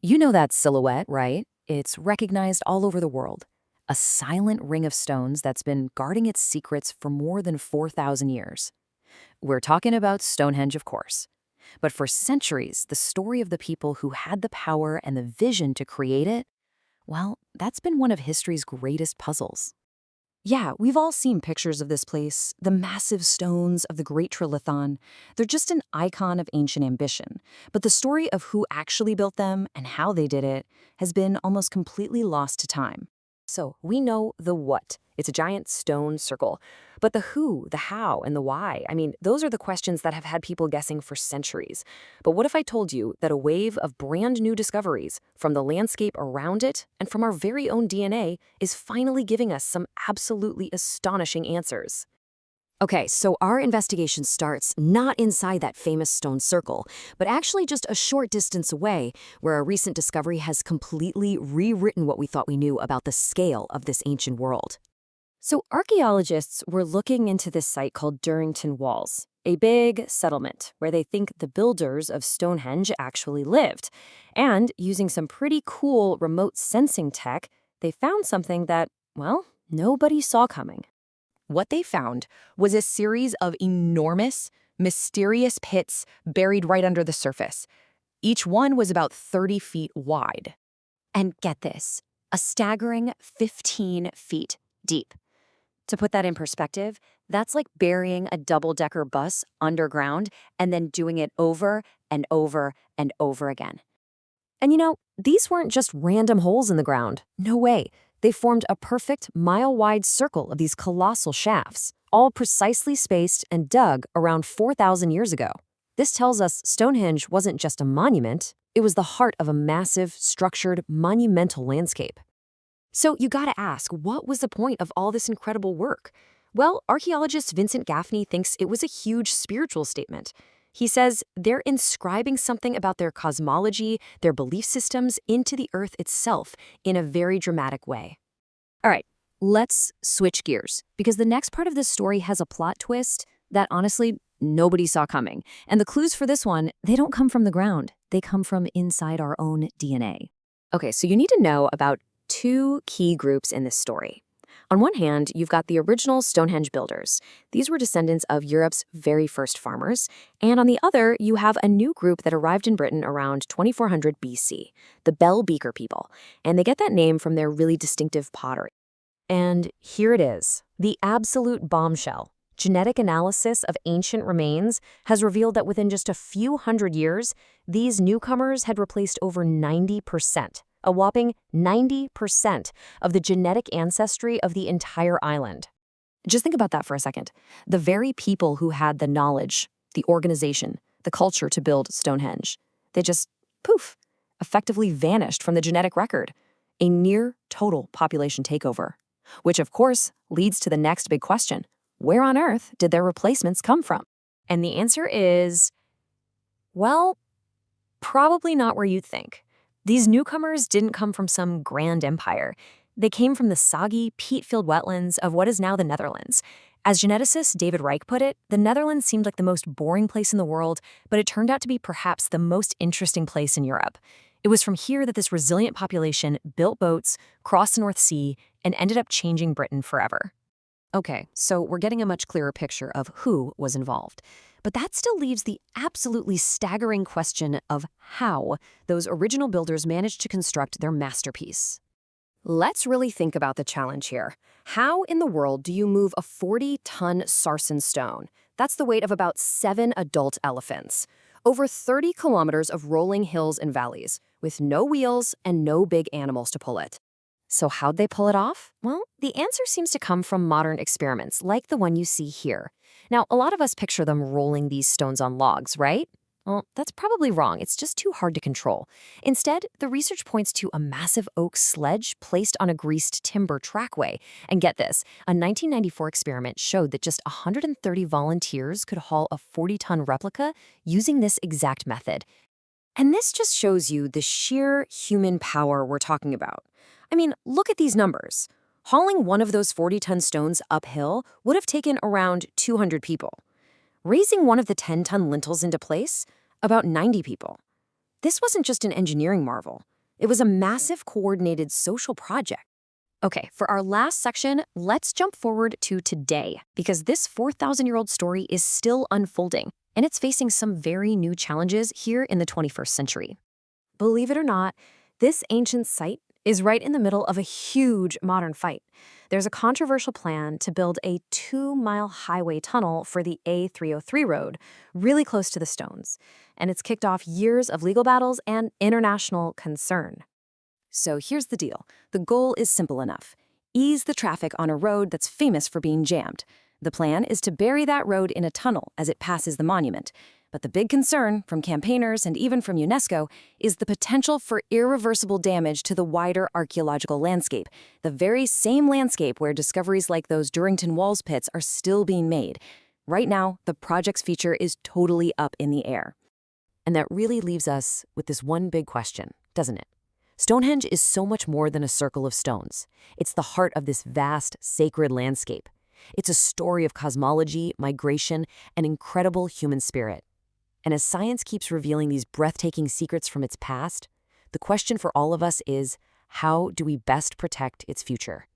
You know that silhouette, right? It's recognized all over the world. A silent ring of stones that's been guarding its secrets for more than 4,000 years. We're talking about Stonehenge, of course. But for centuries, the story of the people who had the power and the vision to create it, well, that's been one of history's greatest puzzles. Yeah, we've all seen pictures of this place, the massive stones of the Great Trilithon. They're just an icon of ancient ambition. But the story of who actually built them and how they did it has been almost completely lost to time. So we know the what. It's a giant stone circle. But the who, the how, and the why, those are the questions that have had people guessing for centuries. But what if I told you that a wave of brand new discoveries from the landscape around it and from our very own DNA is finally giving us some absolutely astonishing answers? Okay, so our investigation starts not inside that famous stone circle, but actually just a short distance away, where a recent discovery has completely rewritten what we thought we knew about the scale of this ancient world. So archaeologists were looking into this site called Durrington Walls, a big settlement where they think the builders of Stonehenge actually lived. And using some pretty cool remote sensing tech, they found something that, well, nobody saw coming. What they found was a series of enormous, mysterious pits buried right under the surface. Each one was about 30 feet wide. And get this, a staggering 15 feet deep. To put that in perspective, that's like burying a double-decker bus underground and then doing it over and over and over again. And these weren't just random holes in the ground. No way. They formed a perfect mile-wide circle of these colossal shafts, all precisely spaced and dug around 4,000 years ago. This tells us Stonehenge wasn't just a monument, it was the heart of a massive, structured, monumental landscape. So you gotta ask, what was the point of all this incredible work? Well, archaeologist Vincent Gaffney thinks it was a huge spiritual statement. He says they're inscribing something about their cosmology, their belief systems into the earth itself in a very dramatic way. All right, let's switch gears, because the next part of this story has a plot twist that honestly nobody saw coming. And the clues for this one, they don't come from the ground. They come from inside our own DNA. Okay, so you need to know about two key groups in this story. On one hand, you've got the original Stonehenge builders. These were descendants of Europe's very first farmers. And on the other, you have a new group that arrived in Britain around 2400 BC, the Bell Beaker people. And they get that name from their really distinctive pottery. And here it is, the absolute bombshell. Genetic analysis of ancient remains has revealed that within just a few hundred years, these newcomers had replaced over 90%. A whopping 90% of the genetic ancestry of the entire island. Just think about that for a second. The very people who had the knowledge, the organization, the culture to build Stonehenge, they just, poof, effectively vanished from the genetic record. A near total population takeover. Which, of course, leads to the next big question. Where on earth did their replacements come from? And the answer is, well, probably not where you'd think. These newcomers didn't come from some grand empire. They came from the soggy, peat-filled wetlands of what is now the Netherlands. As geneticist David Reich put it, the Netherlands seemed like the most boring place in the world, but it turned out to be perhaps the most interesting place in Europe. It was from here that this resilient population built boats, crossed the North Sea, and ended up changing Britain forever. Okay, so we're getting a much clearer picture of who was involved. But that still leaves the absolutely staggering question of how those original builders managed to construct their masterpiece. Let's really think about the challenge here. How in the world do you move a 40-ton sarsen stone? That's the weight of about 7 adult elephants. Over 30 kilometers of rolling hills and valleys, with no wheels and no big animals to pull it. So how'd they pull it off? Well, the answer seems to come from modern experiments, like the one you see here. Now, a lot of us picture them rolling these stones on logs, right? Well, that's probably wrong. It's just too hard to control. Instead, the research points to a massive oak sledge placed on a greased timber trackway. And get this, a 1994 experiment showed that just 130 volunteers could haul a 40-ton replica using this exact method. And this just shows you the sheer human power we're talking about. Look at these numbers. Hauling one of those 40-ton stones uphill would have taken around 200 people. Raising one of the 10-ton lintels into place, about 90 people. This wasn't just an engineering marvel. It was a massive coordinated social project. Okay, for our last section, let's jump forward to today, because this 4,000-year-old story is still unfolding, and it's facing some very new challenges here in the 21st century. Believe it or not, this ancient site is right in the middle of a huge modern fight. There's a controversial plan to build a 2-mile highway tunnel for the A303 road, really close to the stones, and it's kicked off years of legal battles and international concern. So here's the deal. The goal is simple enough. Ease the traffic on a road that's famous for being jammed. The plan is to bury that road in a tunnel as it passes the monument. But the big concern from campaigners and even from UNESCO is the potential for irreversible damage to the wider archaeological landscape, the very same landscape where discoveries like those Durrington Walls pits are still being made. Right now, the project's future is totally up in the air. And that really leaves us with this one big question, doesn't it? Stonehenge is so much more than a circle of stones. It's the heart of this vast, sacred landscape. It's a story of cosmology, migration, and incredible human spirit. And as science keeps revealing these breathtaking secrets from its past, the question for all of us is, how do we best protect its future?